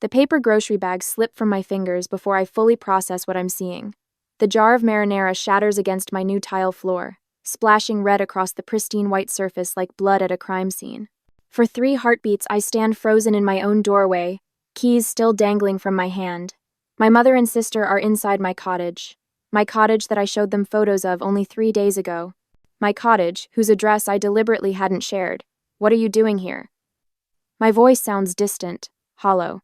The paper grocery bags slip from my fingers before I fully process what I'm seeing. The jar of marinara shatters against my new tile floor, splashing red across the pristine white surface like blood at a crime scene. For 3 heartbeats, I stand frozen in my own doorway, keys still dangling from my hand. My mother and sister are inside my cottage that I showed them photos of only 3 days ago. My cottage, whose address I deliberately hadn't shared. What are you doing here? My voice sounds distant, hollow.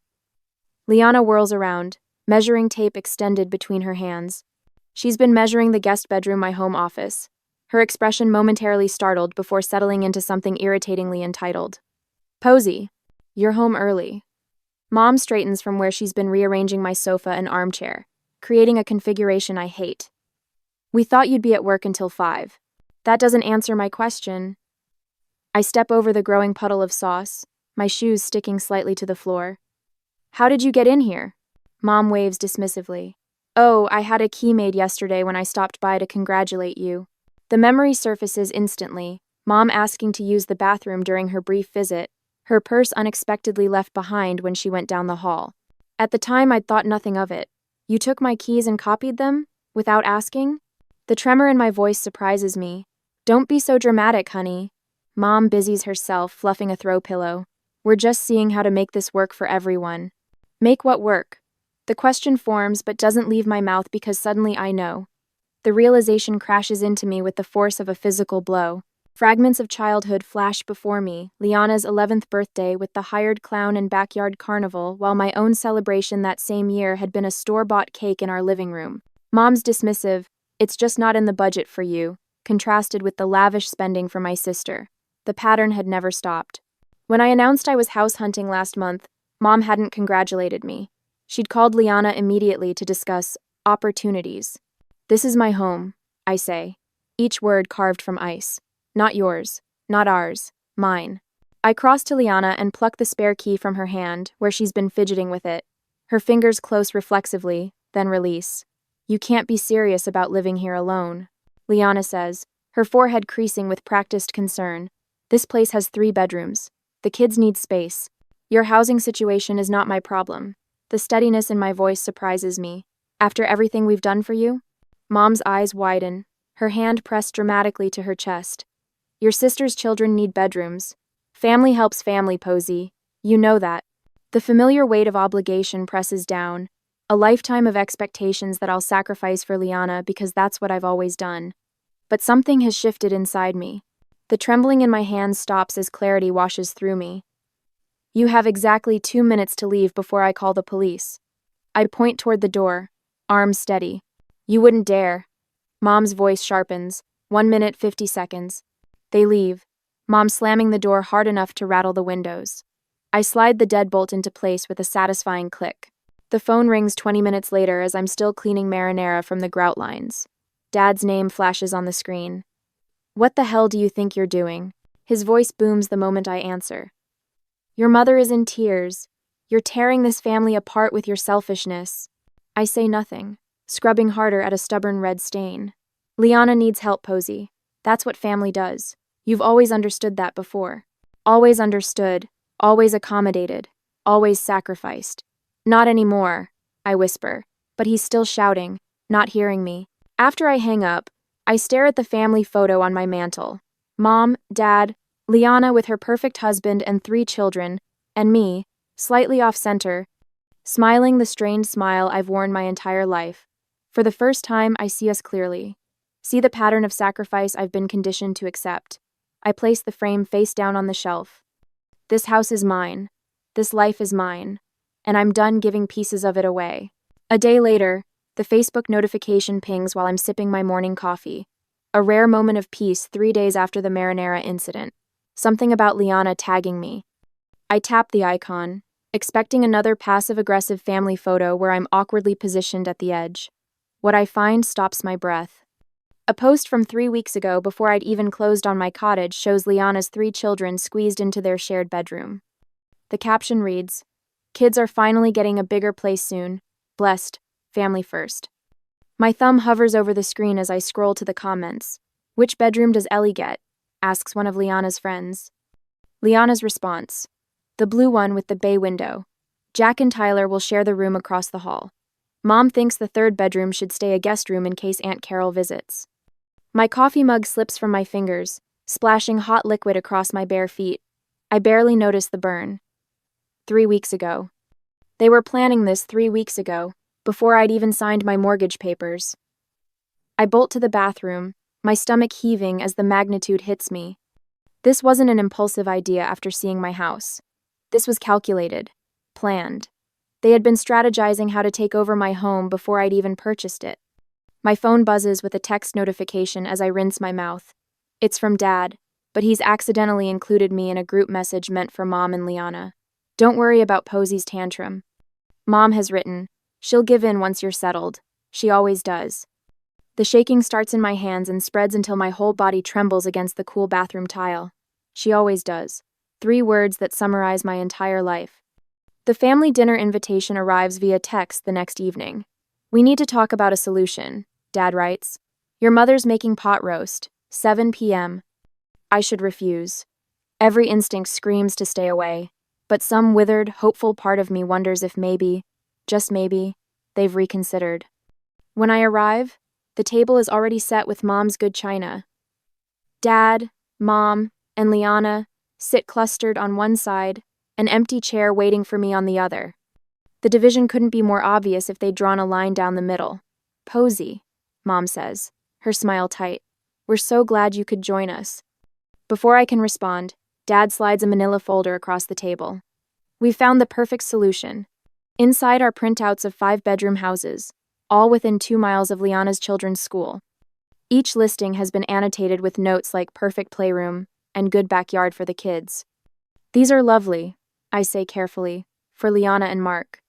Liana whirls around, measuring tape extended between her hands. She's been measuring the guest bedroom, my home office. Her expression momentarily startled before settling into something irritatingly entitled. Posey, you're home early. Mom straightens from where she's been rearranging my sofa and armchair, creating a configuration I hate. We thought you'd be at work until 5. That doesn't answer my question. I step over the growing puddle of sauce, my shoes sticking slightly to the floor. How did you get in here? Mom waves dismissively. Oh, I had a key made yesterday when I stopped by to congratulate you. The memory surfaces instantly, Mom asking to use the bathroom during her brief visit, her purse unexpectedly left behind when she went down the hall. At the time, I'd thought nothing of it. You took my keys and copied them? Without asking? The tremor in my voice surprises me. Don't be so dramatic, honey. Mom busies herself, fluffing a throw pillow. We're just seeing how to make this work for everyone. Make what work? The question forms but doesn't leave my mouth because suddenly I know. The realization crashes into me with the force of a physical blow. Fragments of childhood flash before me, Liana's 11th birthday with the hired clown and backyard carnival, while my own celebration that same year had been a store-bought cake in our living room. Mom's dismissive, "It's just not in the budget for you," contrasted with the lavish spending for my sister. The pattern had never stopped. When I announced I was house hunting last month, Mom hadn't congratulated me. She'd called Liana immediately to discuss opportunities. This is my home, I say, each word carved from ice. Not yours, not ours, mine. I cross to Liana and pluck the spare key from her hand, where she's been fidgeting with it. Her fingers close reflexively, then release. You can't be serious about living here alone, Liana says, her forehead creasing with practiced concern. This place has 3 bedrooms. The kids need space. Your housing situation is not my problem. The steadiness in my voice surprises me. After everything we've done for you? Mom's eyes widen, her hand pressed dramatically to her chest. Your sister's children need bedrooms. Family helps family, Posey. You know that. The familiar weight of obligation presses down, a lifetime of expectations that I'll sacrifice for Liana because that's what I've always done. But something has shifted inside me. The trembling in my hands stops as clarity washes through me. You have exactly 2 minutes to leave before I call the police. I point toward the door, arms steady. You wouldn't dare. Mom's voice sharpens. 1 minute, 50 seconds. They leave, Mom slamming the door hard enough to rattle the windows. I slide the deadbolt into place with a satisfying click. The phone rings 20 minutes later as I'm still cleaning marinara from the grout lines. Dad's name flashes on the screen. What the hell do you think you're doing? His voice booms the moment I answer. Your mother is in tears. You're tearing this family apart with your selfishness. I say nothing, scrubbing harder at a stubborn red stain. Liana needs help, Posey. That's what family does. You've always understood that before. Always understood, always accommodated, always sacrificed. Not anymore, I whisper, but he's still shouting, not hearing me. After I hang up, I stare at the family photo on my mantle. Mom, Dad, Liana with her perfect husband and 3 children, and me, slightly off-center, smiling the strained smile I've worn my entire life. For the first time, I see us clearly. See the pattern of sacrifice I've been conditioned to accept. I place the frame face down on the shelf. This house is mine. This life is mine. And I'm done giving pieces of it away. A day later, the Facebook notification pings while I'm sipping my morning coffee. A rare moment of peace 3 days after the marinara incident. Something about Liana tagging me. I tap the icon, expecting another passive-aggressive family photo where I'm awkwardly positioned at the edge. What I find stops my breath. A post from 3 weeks ago before I'd even closed on my cottage shows Liana's 3 children squeezed into their shared bedroom. The caption reads, "Kids are finally getting a bigger place soon. Blessed. Family first." My thumb hovers over the screen as I scroll to the comments. "Which bedroom does Ellie get?" asks one of Liana's friends. Liana's response, "The blue one with the bay window. Jack and Tyler will share the room across the hall. Mom thinks the third bedroom should stay a guest room in case Aunt Carol visits. My coffee mug slips from my fingers, splashing hot liquid across my bare feet. I barely notice the burn. 3 weeks ago. They were planning this 3 weeks ago, before I'd even signed my mortgage papers. I bolt to the bathroom, my stomach heaving as the magnitude hits me. This wasn't an impulsive idea after seeing my house. This was calculated, planned. They had been strategizing how to take over my home before I'd even purchased it. My phone buzzes with a text notification as I rinse my mouth. It's from Dad, but he's accidentally included me in a group message meant for Mom and Liana. Don't worry about Posey's tantrum. Mom has written, she'll give in once you're settled. She always does. The shaking starts in my hands and spreads until my whole body trembles against the cool bathroom tile. She always does. 3 words that summarize my entire life. The family dinner invitation arrives via text the next evening. We need to talk about a solution, Dad writes. Your mother's making pot roast, 7 p.m. I should refuse. Every instinct screams to stay away, but some withered, hopeful part of me wonders if maybe, just maybe, they've reconsidered. When I arrive, the table is already set with Mom's good china. Dad, Mom, and Liana sit clustered on one side, an empty chair waiting for me on the other. The division couldn't be more obvious if they'd drawn a line down the middle. Posey, Mom says, her smile tight. We're so glad you could join us. Before I can respond, Dad slides a manila folder across the table. We've found the perfect solution. Inside are printouts of 5-bedroom houses, all within 2 miles of Liana's children's school. Each listing has been annotated with notes like perfect playroom and good backyard for the kids. These are lovely, I say carefully, for Liana and Mark.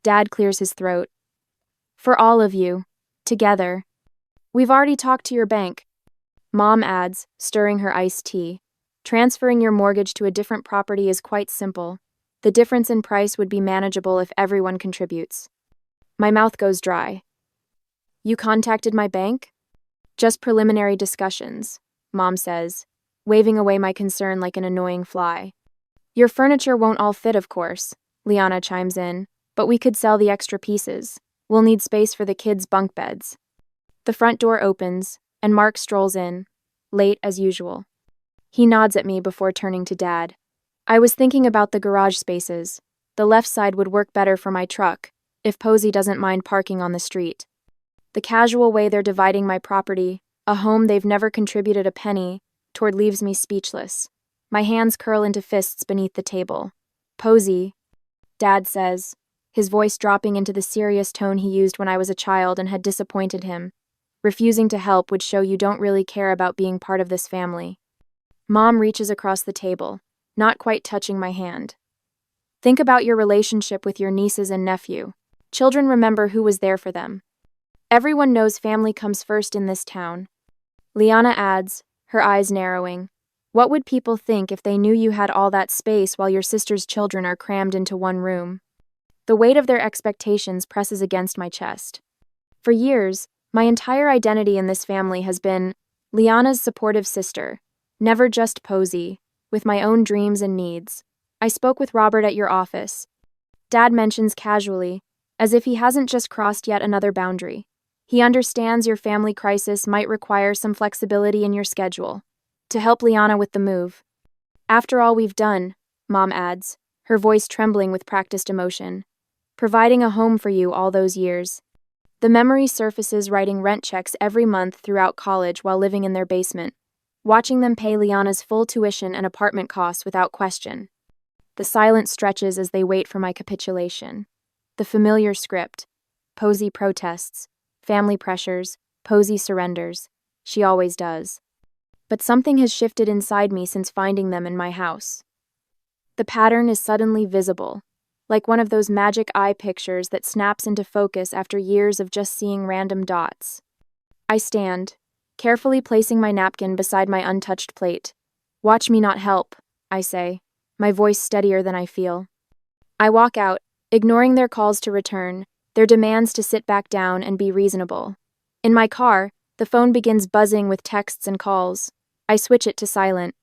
Dad clears his throat. For all of you, together. We've already talked to your bank. Mom adds, stirring her iced tea. Transferring your mortgage to a different property is quite simple. The difference in price would be manageable if everyone contributes. My mouth goes dry. You contacted my bank? Just preliminary discussions, Mom says, waving away my concern like an annoying fly. Your furniture won't all fit, of course, Liana chimes in, but we could sell the extra pieces. We'll need space for the kids' bunk beds. The front door opens, and Mark strolls in, late as usual. He nods at me before turning to Dad. I was thinking about the garage spaces. The left side would work better for my truck, if Posey doesn't mind parking on the street. The casual way they're dividing my property, a home they've never contributed a penny, toward leaves me speechless. My hands curl into fists beneath the table. Posey, Dad says, his voice dropping into the serious tone he used when I was a child and had disappointed him. Refusing to help would show you don't really care about being part of this family. Mom reaches across the table, not quite touching my hand. Think about your relationship with your nieces and nephew. Children remember who was there for them. Everyone knows family comes first in this town. Liana adds, her eyes narrowing. What would people think if they knew you had all that space while your sister's children are crammed into one room? The weight of their expectations presses against my chest. For years, my entire identity in this family has been Liana's supportive sister, never just Posey, with my own dreams and needs. I spoke with Robert at your office. Dad mentions casually, as if he hasn't just crossed yet another boundary. He understands your family crisis might require some flexibility in your schedule, to help Liana with the move. After all we've done, Mom adds, her voice trembling with practiced emotion, providing a home for you all those years. The memory surfaces writing rent checks every month throughout college while living in their basement, watching them pay Liana's full tuition and apartment costs without question. The silence stretches as they wait for my capitulation. The familiar script. Posey protests. Family pressures. Posey surrenders. She always does. But something has shifted inside me since finding them in my house. The pattern is suddenly visible, like one of those magic eye pictures that snaps into focus after years of just seeing random dots. I stand, carefully placing my napkin beside my untouched plate. Watch me not help, I say, my voice steadier than I feel. I walk out, ignoring their calls to return, their demands to sit back down and be reasonable. In my car, the phone begins buzzing with texts and calls. I switch it to silent.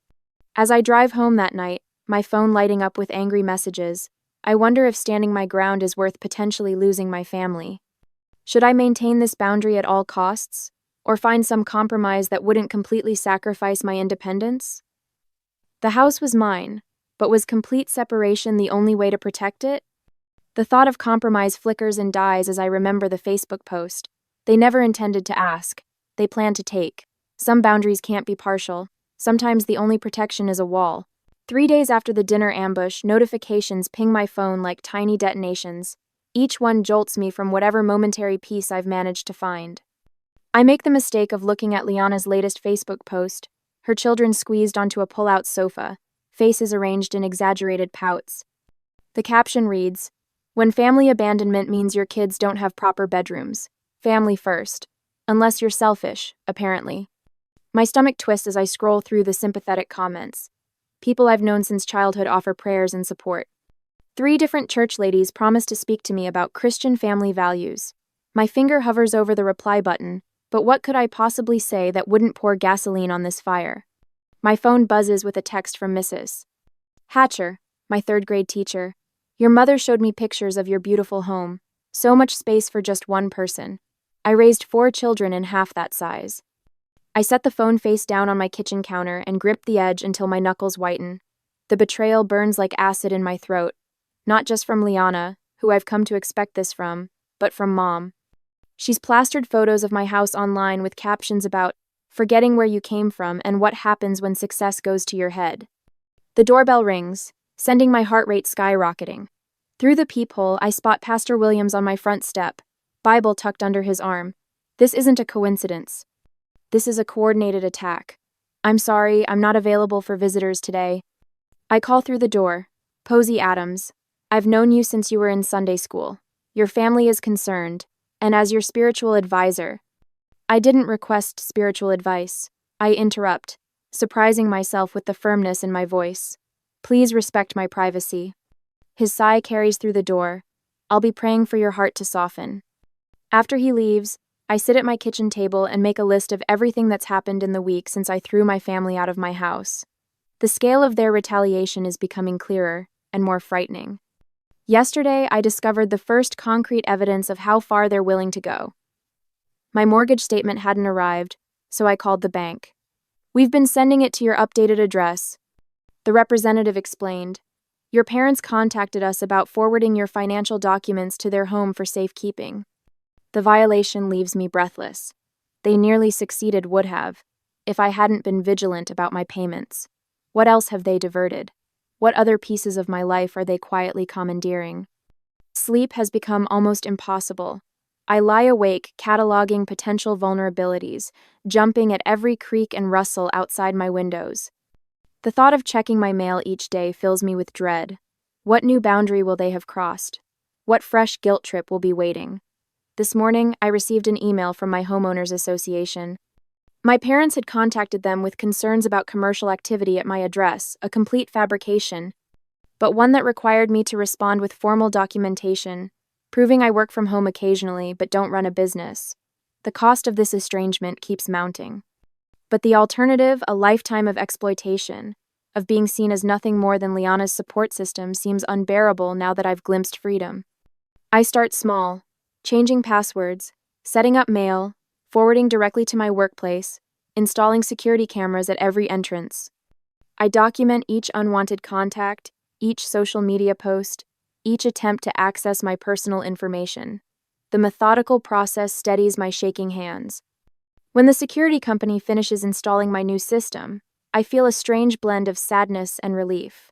As I drive home that night, my phone lighting up with angry messages, I wonder if standing my ground is worth potentially losing my family. Should I maintain this boundary at all costs, or find some compromise that wouldn't completely sacrifice my independence? The house was mine, but was complete separation the only way to protect it? The thought of compromise flickers and dies as I remember the Facebook post. They never intended to ask. They planned to take. Some boundaries can't be partial. Sometimes the only protection is a wall. 3 days after the dinner ambush, notifications ping my phone like tiny detonations. Each one jolts me from whatever momentary peace I've managed to find. I make the mistake of looking at Liana's latest Facebook post, her children squeezed onto a pull-out sofa, faces arranged in exaggerated pouts. The caption reads, "When family abandonment means your kids don't have proper bedrooms. Family first. Unless you're selfish, apparently." My stomach twists as I scroll through the sympathetic comments. People I've known since childhood offer prayers and support. 3 different church ladies promise to speak to me about Christian family values. My finger hovers over the reply button, but what could I possibly say that wouldn't pour gasoline on this fire? My phone buzzes with a text from Mrs. Hatcher, my 3rd grade teacher. "Your mother showed me pictures of your beautiful home. So much space for just one person. I raised 4 children in half that size." I set the phone face down on my kitchen counter and grip the edge until my knuckles whiten. The betrayal burns like acid in my throat, not just from Liana, who I've come to expect this from, but from Mom. She's plastered photos of my house online with captions about forgetting where you came from and what happens when success goes to your head. The doorbell rings, sending my heart rate skyrocketing. Through the peephole, I spot Pastor Williams on my front step, Bible tucked under his arm. This isn't a coincidence. This is a coordinated attack. "I'm sorry, I'm not available for visitors today." I call through the door. "Posey Adams, I've known you since you were in Sunday school. Your family is concerned, and as your spiritual advisor." I didn't request spiritual advice. I interrupt, surprising myself with the firmness in my voice. "Please respect my privacy." His sigh carries through the door. "I'll be praying for your heart to soften." After he leaves, I sit at my kitchen table and make a list of everything that's happened in the week since I threw my family out of my house. The scale of their retaliation is becoming clearer and more frightening. Yesterday, I discovered the first concrete evidence of how far they're willing to go. My mortgage statement hadn't arrived, so I called the bank. "We've been sending it to your updated address," the representative explained. "Your parents contacted us about forwarding your financial documents to their home for safekeeping." The violation leaves me breathless. They nearly succeeded, would have, if I hadn't been vigilant about my payments. What else have they diverted? What other pieces of my life are they quietly commandeering? Sleep has become almost impossible. I lie awake, cataloging potential vulnerabilities, jumping at every creak and rustle outside my windows. The thought of checking my mail each day fills me with dread. What new boundary will they have crossed? What fresh guilt trip will be waiting? This morning, I received an email from my homeowners association. My parents had contacted them with concerns about commercial activity at my address, a complete fabrication, but one that required me to respond with formal documentation, proving I work from home occasionally but don't run a business. The cost of this estrangement keeps mounting. But the alternative, a lifetime of exploitation, of being seen as nothing more than Liana's support system, seems unbearable now that I've glimpsed freedom. I start small, changing passwords, setting up mail, forwarding directly to my workplace, installing security cameras at every entrance. I document each unwanted contact, each social media post, each attempt to access my personal information. The methodical process steadies my shaking hands. When the security company finishes installing my new system, I feel a strange blend of sadness and relief.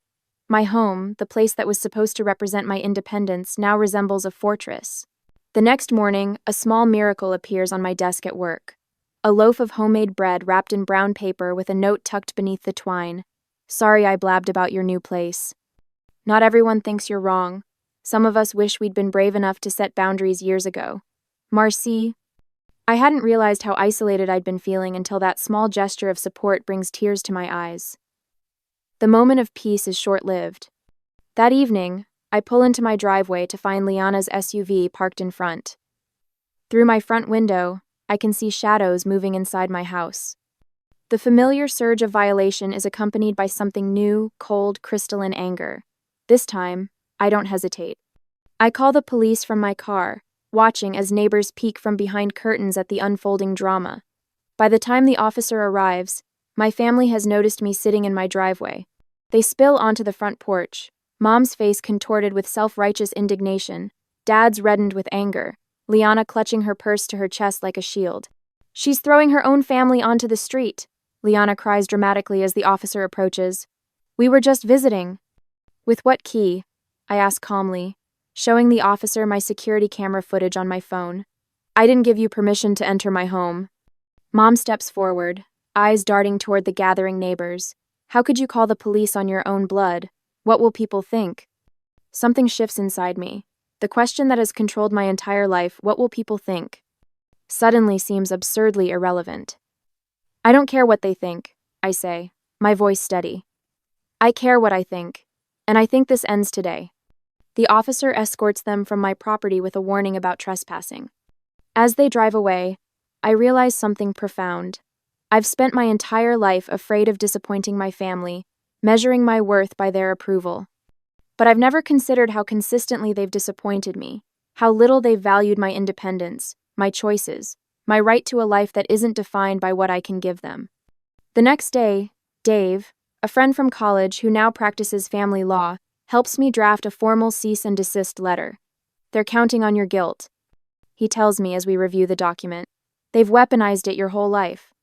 My home, the place that was supposed to represent my independence, now resembles a fortress. The next morning, a small miracle appears on my desk at work. A loaf of homemade bread wrapped in brown paper with a note tucked beneath the twine. "Sorry I blabbed about your new place. Not everyone thinks you're wrong. Some of us wish we'd been brave enough to set boundaries years ago. Marcy." I hadn't realized how isolated I'd been feeling until that small gesture of support brings tears to my eyes. The moment of peace is short-lived. That evening, I pull into my driveway to find Liana's SUV parked in front. Through my front window, I can see shadows moving inside my house. The familiar surge of violation is accompanied by something new, cold, crystalline anger. This time, I don't hesitate. I call the police from my car, watching as neighbors peek from behind curtains at the unfolding drama. By the time the officer arrives, my family has noticed me sitting in my driveway. They spill onto the front porch, Mom's face contorted with self-righteous indignation, Dad's reddened with anger, Liana clutching her purse to her chest like a shield. "She's throwing her own family onto the street," Liana cries dramatically as the officer approaches. "We were just visiting." "With what key?" I ask calmly, showing the officer my security camera footage on my phone. "I didn't give you permission to enter my home." Mom steps forward, eyes darting toward the gathering neighbors. "How could you call the police on your own blood? What will people think?" Something shifts inside me. The question that has controlled my entire life, what will people think, suddenly seems absurdly irrelevant. "I don't care what they think," I say, my voice steady. "I care what I think, and I think this ends today." The officer escorts them from my property with a warning about trespassing. As they drive away, I realize something profound. I've spent my entire life afraid of disappointing my family, measuring my worth by their approval. But I've never considered how consistently they've disappointed me, how little they've valued my independence, my choices, my right to a life that isn't defined by what I can give them. The next day, Dave, a friend from college who now practices family law, helps me draft a formal cease and desist letter. "They're counting on your guilt," he tells me as we review the document. "They've weaponized it your whole life."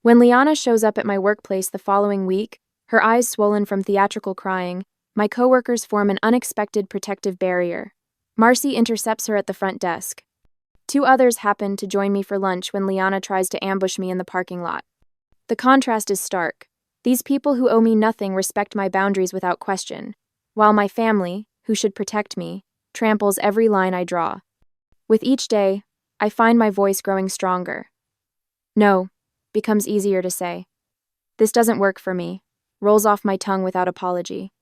When Liana shows up at my workplace the following week, her eyes swollen from theatrical crying, my coworkers form an unexpected protective barrier. Marcy intercepts her at the front desk. 2 others happen to join me for lunch when Liana tries to ambush me in the parking lot. The contrast is stark. These people who owe me nothing respect my boundaries without question, while my family, who should protect me, tramples every line I draw. With each day, I find my voice growing stronger. "No" becomes easier to say. "This doesn't work for me" rolls off my tongue without apology.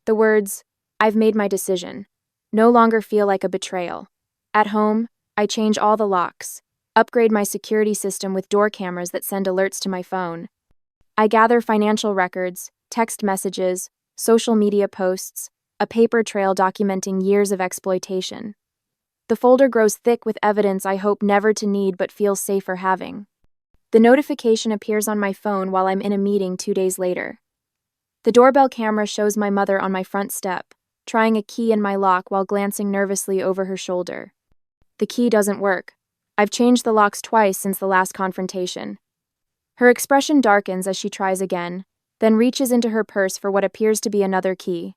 The words, "I've made my decision," no longer feel like a betrayal. At home, I change all the locks, upgrade my security system with door cameras that send alerts to my phone. I gather financial records, text messages, social media posts, a paper trail documenting years of exploitation. The folder grows thick with evidence I hope never to need but feel safer having. The notification appears on my phone while I'm in a meeting 2 days later. The doorbell camera shows my mother on my front step, trying a key in my lock while glancing nervously over her shoulder. The key doesn't work. I've changed the locks twice since the last confrontation. Her expression darkens as she tries again, then reaches into her purse for what appears to be another key.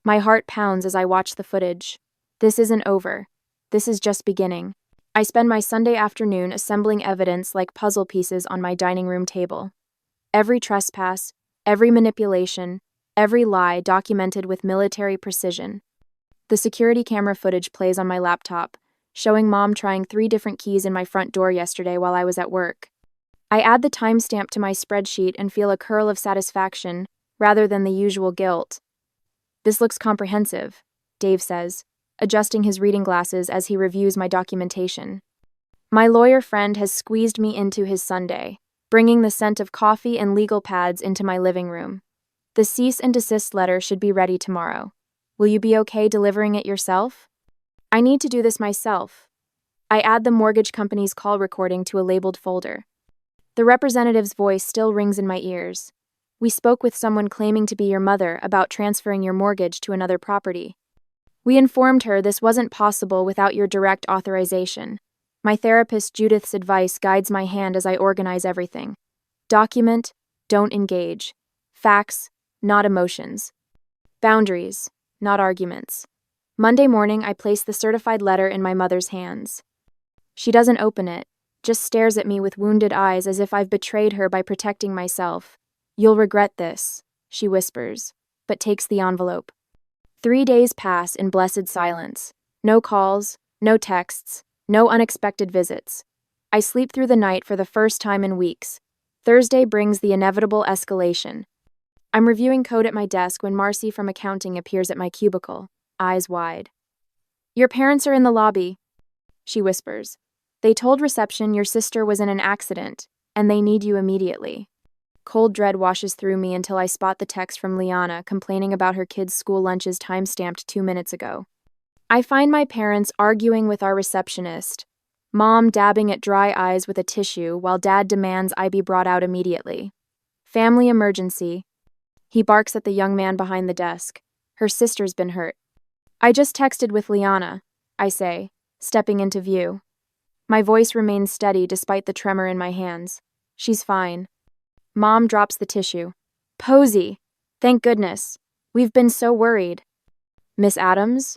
My heart pounds as I watch the footage. This isn't over. This is just beginning. I spend my Sunday afternoon assembling evidence like puzzle pieces on my dining room table. Every trespass, every manipulation, every lie documented with military precision. The security camera footage plays on my laptop, showing Mom trying 3 different keys in my front door yesterday while I was at work. I add the timestamp to my spreadsheet and feel a curl of satisfaction, rather than the usual guilt. "This looks comprehensive," Dave says, adjusting his reading glasses as he reviews my documentation. My lawyer friend has squeezed me into his Sunday, bringing the scent of coffee and legal pads into my living room. "The cease and desist letter should be ready tomorrow. Will you be okay delivering it yourself?" I need to do this myself. I add the mortgage company's call recording to a labeled folder. The representative's voice still rings in my ears. "We spoke with someone claiming to be your mother about transferring your mortgage to another property. We informed her this wasn't possible without your direct authorization. My therapist Judith's advice guides my hand as I organize everything. Document, don't engage. Facts, not emotions. Boundaries, not arguments." Monday morning, I place the certified letter in my mother's hands. She doesn't open it, just stares at me with wounded eyes as if I've betrayed her by protecting myself. "You'll regret this," she whispers, but takes the envelope. 3 days pass in blessed silence. No calls, no texts, no unexpected visits. I sleep through the night for the first time in weeks. Thursday brings the inevitable escalation. I'm reviewing code at my desk when Marcy from accounting appears at my cubicle, eyes wide. "Your parents are in the lobby," she whispers. "They told reception your sister was in an accident, and they need you immediately." Cold dread washes through me until I spot the text from Liana complaining about her kids' school lunches time-stamped 2 minutes ago. I find my parents arguing with our receptionist, Mom dabbing at dry eyes with a tissue while Dad demands I be brought out immediately. Family emergency. He barks at the young man behind the desk. Her sister's been hurt. I just texted with Liana, I say, stepping into view. My voice remains steady despite the tremor in my hands. She's fine. Mom drops the tissue. Posey! Thank goodness. We've been so worried. Miss Adams?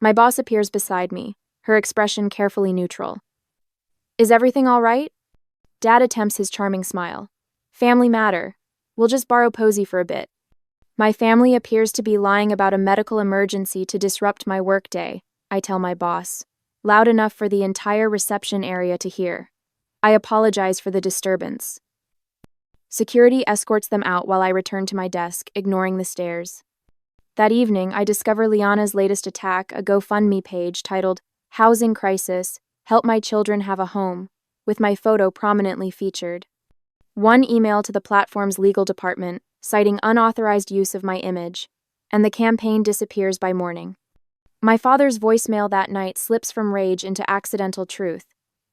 My boss appears beside me, her expression carefully neutral. Is everything all right? Dad attempts his charming smile. Family matter. We'll just borrow Posey for a bit. My family appears to be lying about a medical emergency to disrupt my workday, I tell my boss, loud enough for the entire reception area to hear. I apologize for the disturbance. Security escorts them out while I return to my desk, ignoring the stares. That evening, I discover Liana's latest attack, a GoFundMe page titled, Housing Crisis, Help My Children Have a Home, with my photo prominently featured. One email to the platform's legal department, citing unauthorized use of my image, and the campaign disappears by morning. My father's voicemail that night slips from rage into accidental truth.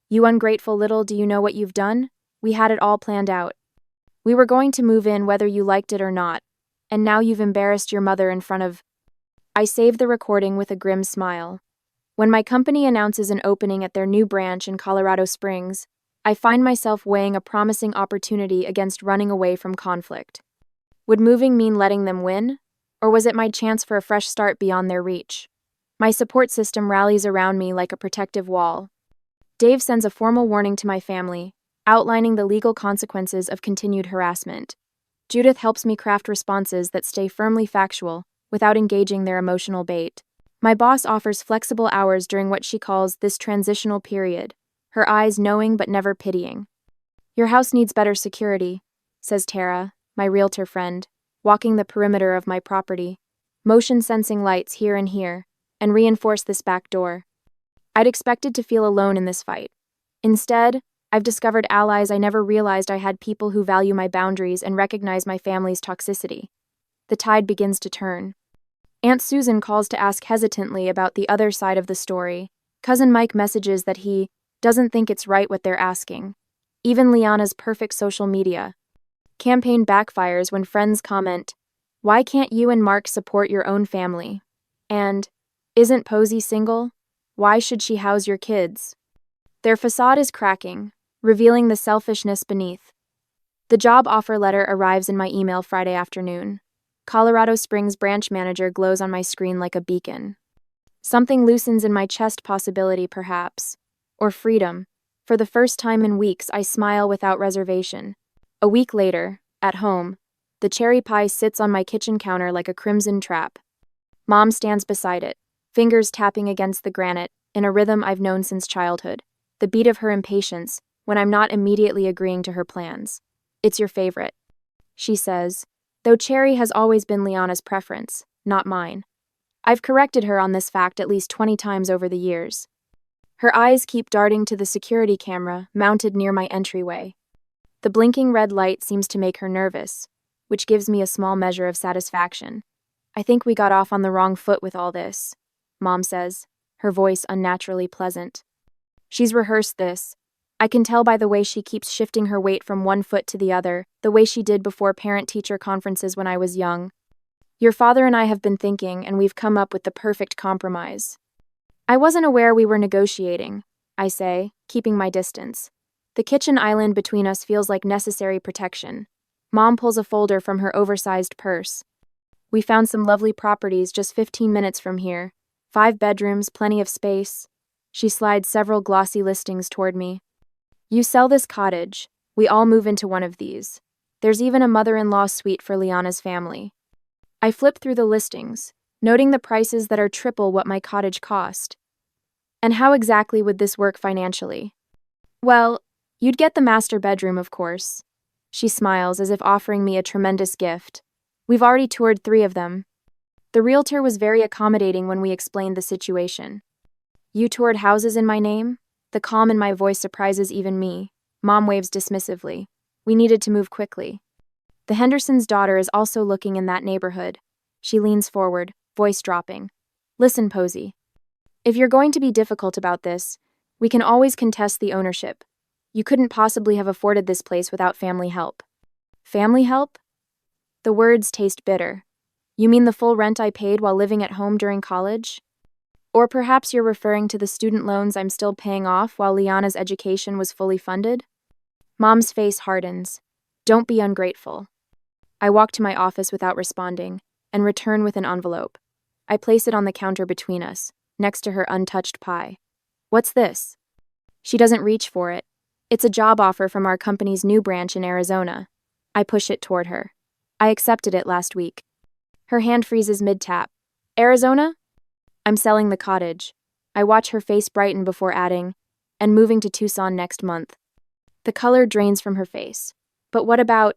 You ungrateful little, do you know what you've done? We had it all planned out. We were going to move in whether you liked it or not, and now you've embarrassed your mother in front of... I save the recording with a grim smile. When my company announces an opening at their new branch in Colorado Springs, I find myself weighing a promising opportunity against running away from conflict. Would moving mean letting them win? Or was it my chance for a fresh start beyond their reach? My support system rallies around me like a protective wall. Dave sends a formal warning to my family, outlining the legal consequences of continued harassment. Judith helps me craft responses that stay firmly factual, without engaging their emotional bait. My boss offers flexible hours during what she calls this transitional period, her eyes knowing but never pitying. Your house needs better security, says Tara, my realtor friend, walking the perimeter of my property. Motion-sensing lights here and here, and reinforce this back door. I'd expected to feel alone in this fight. Instead, I've discovered allies I never realized I had, people who value my boundaries and recognize my family's toxicity. The tide begins to turn. Aunt Susan calls to ask hesitantly about the other side of the story. Cousin Mike messages that he doesn't think it's right what they're asking. Even Liana's perfect social media campaign backfires when friends comment, "Why can't you and Mark support your own family?" And, "Isn't Posey single? Why should she house your kids?" Their facade is cracking, revealing the selfishness beneath. The job offer letter arrives in my email Friday afternoon. Colorado Springs branch manager glows on my screen like a beacon. Something loosens in my chest, possibility perhaps. Or freedom. For the first time in weeks, I smile without reservation. A week later, at home, the cherry pie sits on my kitchen counter like a crimson trap. Mom stands beside it, fingers tapping against the granite, in a rhythm I've known since childhood, the beat of her impatience when I'm not immediately agreeing to her plans. It's your favorite, she says, though cherry has always been Liana's preference, not mine. I've corrected her on this fact at least 20 times over the years. Her eyes keep darting to the security camera mounted near my entryway. The blinking red light seems to make her nervous, which gives me a small measure of satisfaction. I think we got off on the wrong foot with all this, Mom says, her voice unnaturally pleasant. She's rehearsed this. I can tell by the way she keeps shifting her weight from one foot to the other, the way she did before parent-teacher conferences when I was young. Your father and I have been thinking, and we've come up with the perfect compromise. I wasn't aware we were negotiating, I say, keeping my distance. The kitchen island between us feels like necessary protection. Mom pulls a folder from her oversized purse. We found some lovely properties just 15 minutes from here. 5 bedrooms, plenty of space. She slides several glossy listings toward me. You sell this cottage, we all move into one of these. There's even a mother-in-law suite for Liana's family. I flip through the listings, noting the prices that are triple what my cottage cost. And how exactly would this work financially? Well, you'd get the master bedroom, of course. She smiles as if offering me a tremendous gift. We've already toured 3 of them. The realtor was very accommodating when we explained the situation. You toured houses in my name? The calm in my voice surprises even me. Mom waves dismissively. We needed to move quickly. The Henderson's daughter is also looking in that neighborhood. She leans forward, voice dropping. Listen, Posey. If you're going to be difficult about this, we can always contest the ownership. You couldn't possibly have afforded this place without family help. Family help? The words taste bitter. You mean the full rent I paid while living at home during college? Or perhaps you're referring to the student loans I'm still paying off while Liana's education was fully funded? Mom's face hardens. Don't be ungrateful. I walk to my office without responding, and return with an envelope. I place it on the counter between us, next to her untouched pie. What's this? She doesn't reach for it. It's a job offer from our company's new branch in Arizona. I push it toward her. I accepted it last week. Her hand freezes mid-tap. Arizona? I'm selling the cottage. I watch her face brighten before adding, and moving to Tucson next month. The color drains from her face. But what about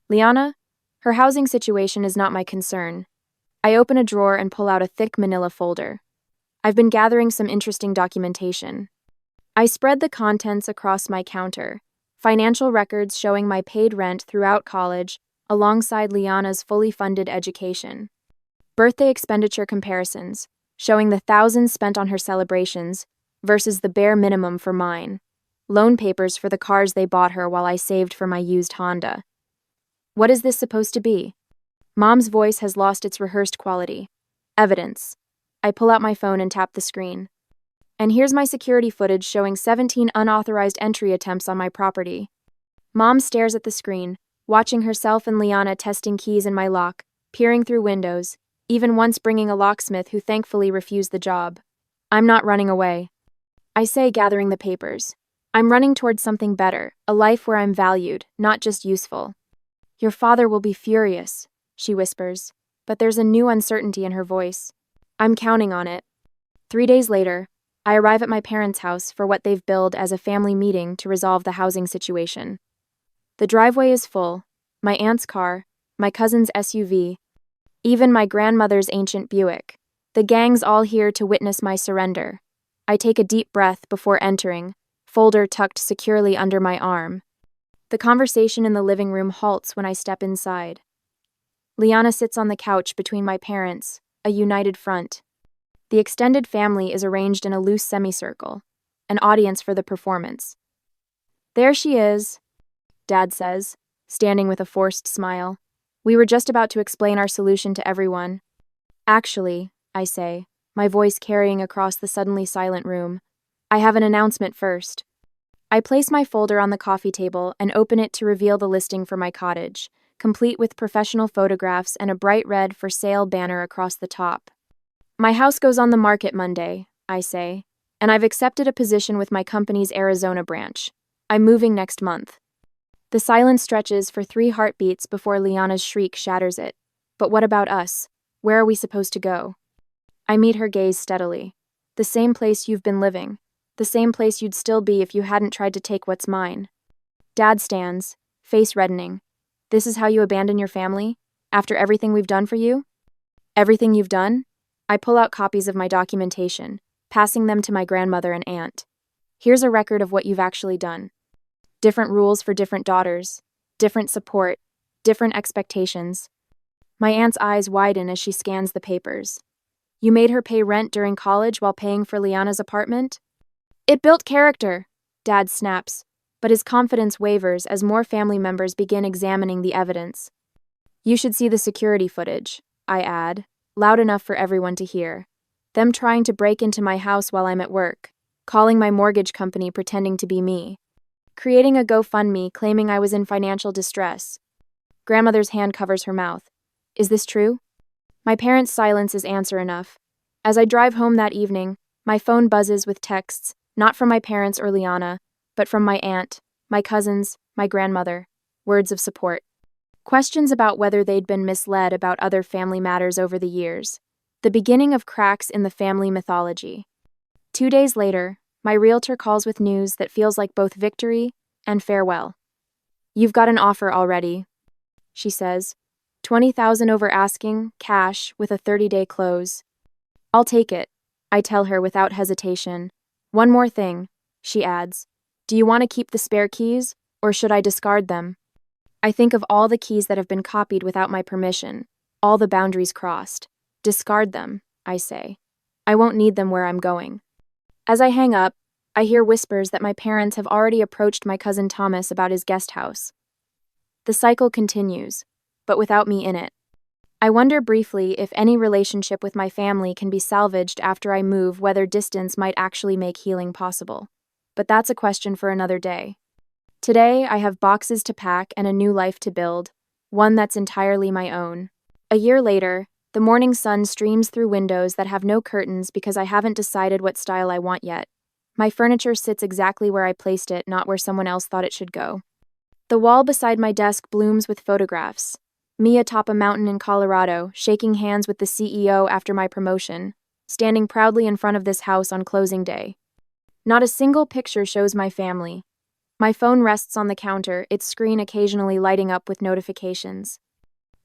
Liana? Her housing situation is not my concern. I open a drawer and pull out a thick manila folder. I've been gathering some interesting documentation. I spread the contents across my counter, financial records showing my paid rent throughout college, alongside Liana's fully funded education. Birthday expenditure comparisons, showing the thousands spent on her celebrations versus the bare minimum for mine. Loan papers for the cars they bought her while I saved for my used Honda. What is this supposed to be? Mom's voice has lost its rehearsed quality. Evidence. I pull out my phone and tap the screen. And here's my security footage showing 17 unauthorized entry attempts on my property. Mom stares at the screen, watching herself and Liana testing keys in my lock, peering through windows, even once bringing a locksmith who thankfully refused the job. I'm not running away. I say, gathering the papers. I'm running towards something better, a life where I'm valued, not just useful. Your father will be furious, she whispers, but there's a new uncertainty in her voice. I'm counting on it. 3 days later, I arrive at my parents' house for what they've billed as a family meeting to resolve the housing situation. The driveway is full, my aunt's car, my cousin's SUV, even my grandmother's ancient Buick. The gang's all here to witness my surrender. I take a deep breath before entering, folder tucked securely under my arm. The conversation in the living room halts when I step inside. Liana sits on the couch between my parents, a united front. The extended family is arranged in a loose semicircle, an audience for the performance. There she is, Dad says, standing with a forced smile. We were just about to explain our solution to everyone. Actually, I say, my voice carrying across the suddenly silent room, I have an announcement first. I place my folder on the coffee table and open it to reveal the listing for my cottage, complete with professional photographs and a bright red for sale banner across the top. My house goes on the market Monday, I say, and I've accepted a position with my company's Arizona branch. I'm moving next month. The silence stretches for 3 heartbeats before Liana's shriek shatters it. But what about us? Where are we supposed to go? I meet her gaze steadily. The same place you've been living. The same place you'd still be if you hadn't tried to take what's mine. Dad stands, face reddening. This is how you abandon your family? After everything we've done for you? Everything you've done? I pull out copies of my documentation, passing them to my grandmother and aunt. Here's a record of what you've actually done. Different rules for different daughters, different support, different expectations. My aunt's eyes widen as she scans the papers. You made her pay rent during college while paying for Liana's apartment? It built character, Dad snaps, but his confidence wavers as more family members begin examining the evidence. You should see the security footage, I add, loud enough for everyone to hear. Them trying to break into my house while I'm at work, calling my mortgage company pretending to be me, creating a GoFundMe claiming I was in financial distress. Grandmother's hand covers her mouth. Is this true? My parents' silence is answer enough. As I drive home that evening, my phone buzzes with texts, not from my parents or Liana, but from my aunt, my cousins, my grandmother, words of support. Questions about whether they'd been misled about other family matters over the years. The beginning of cracks in the family mythology. 2 days later, my realtor calls with news that feels like both victory and farewell. You've got an offer already, she says. 20,000 over asking, cash, with a 30-day close. I'll take it, I tell her without hesitation. One more thing, she adds. Do you want to keep the spare keys, or should I discard them? I think of all the keys that have been copied without my permission, all the boundaries crossed. Discard them, I say. I won't need them where I'm going. As I hang up, I hear whispers that my parents have already approached my cousin Thomas about his guest house. The cycle continues, but without me in it. I wonder briefly if any relationship with my family can be salvaged after I move, whether distance might actually make healing possible. But that's a question for another day. Today, I have boxes to pack and a new life to build, one that's entirely my own. A year later, the morning sun streams through windows that have no curtains because I haven't decided what style I want yet. My furniture sits exactly where I placed it, not where someone else thought it should go. The wall beside my desk blooms with photographs. Me atop a mountain in Colorado, shaking hands with the CEO after my promotion, standing proudly in front of this house on closing day. Not a single picture shows my family. My phone rests on the counter, its screen occasionally lighting up with notifications.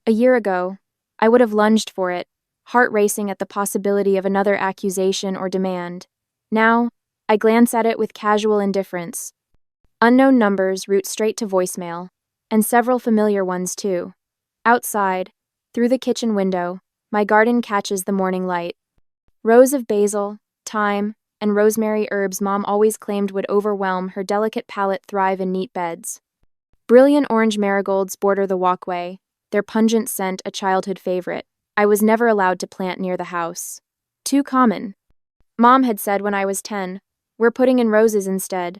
A year ago, I would have lunged for it, heart racing at the possibility of another accusation or demand. Now, I glance at it with casual indifference. Unknown numbers route straight to voicemail, and several familiar ones too. Outside, through the kitchen window, my garden catches the morning light. Rows of basil, thyme, and rosemary herbs Mom always claimed would overwhelm her delicate palate thrive in neat beds. Brilliant orange marigolds border the walkway, their pungent scent a childhood favorite. I was never allowed to plant near the house. Too common. Mom had said when I was 10, "We're putting in roses instead."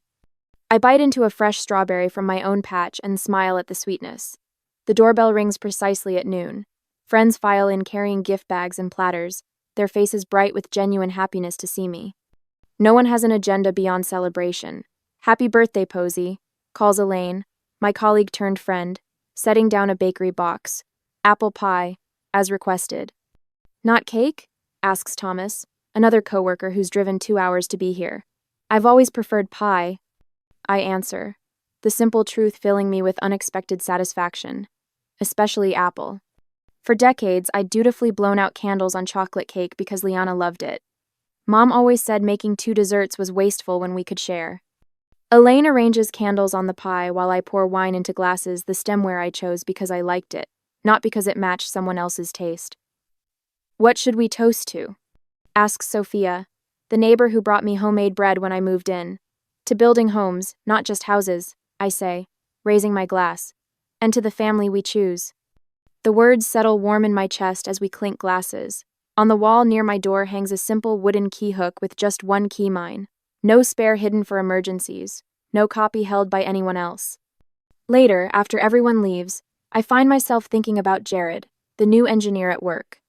I bite into a fresh strawberry from my own patch and smile at the sweetness. The doorbell rings precisely at noon. Friends file in carrying gift bags and platters, their faces bright with genuine happiness to see me. No one has an agenda beyond celebration. "Happy birthday, Posey," calls Elaine, my colleague turned friend, setting down a bakery box. "Apple pie, as requested." "Not cake?" asks Thomas, another coworker who's driven 2 hours to be here. "I've always preferred pie," I answer, the simple truth filling me with unexpected satisfaction. Especially apple. For decades, I'd dutifully blown out candles on chocolate cake because Liana loved it. Mom always said making 2 desserts was wasteful when we could share. Elaine arranges candles on the pie while I pour wine into glasses, the stemware I chose because I liked it, not because it matched someone else's taste. "What should we toast to?" asks Sophia, the neighbor who brought me homemade bread when I moved in. "To building homes, not just houses," I say, raising my glass. "And to the family we choose." The words settle warm in my chest as we clink glasses. On the wall near my door hangs a simple wooden key hook with just one key mine. No spare hidden for emergencies. No copy held by anyone else. Later, after everyone leaves, I find myself thinking about Jared, the new engineer at work.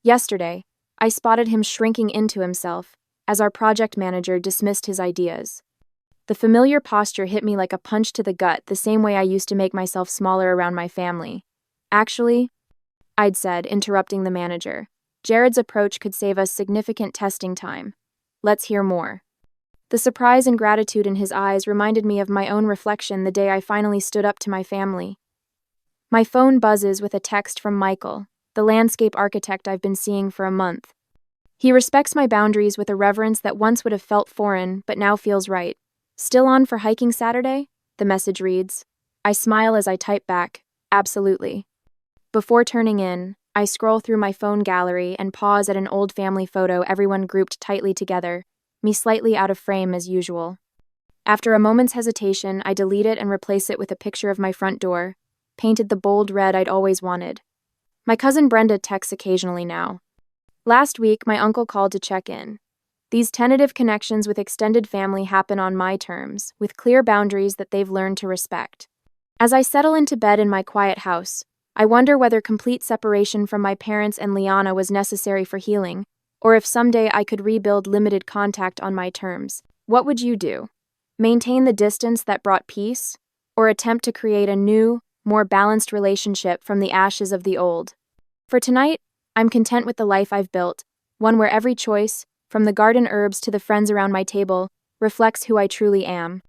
Yesterday, I spotted him shrinking into himself as our project manager dismissed his ideas. The familiar posture hit me like a punch to the gut, the same way I used to make myself smaller around my family. "Actually," I'd said, interrupting the manager, "Jared's approach could save us significant testing time. Let's hear more." The surprise and gratitude in his eyes reminded me of my own reflection the day I finally stood up to my family. My phone buzzes with a text from Michael, the landscape architect I've been seeing for a month. He respects my boundaries with a reverence that once would have felt foreign, but now feels right. "Still on for hiking Saturday?" the message reads. I smile as I type back, "Absolutely." Before turning in, I scroll through my phone gallery and pause at an old family photo, everyone grouped tightly together, me slightly out of frame as usual. After a moment's hesitation, I delete it and replace it with a picture of my front door, painted the bold red I'd always wanted. My cousin Brenda texts occasionally now. Last week, my uncle called to check in. These tentative connections with extended family happen on my terms, with clear boundaries that they've learned to respect. As I settle into bed in my quiet house, I wonder whether complete separation from my parents and Liana was necessary for healing, or if someday I could rebuild limited contact on my terms. What would you do? Maintain the distance that brought peace, or attempt to create a new, more balanced relationship from the ashes of the old? For tonight, I'm content with the life I've built, one where every choice, from the garden herbs to the friends around my table, reflects who I truly am.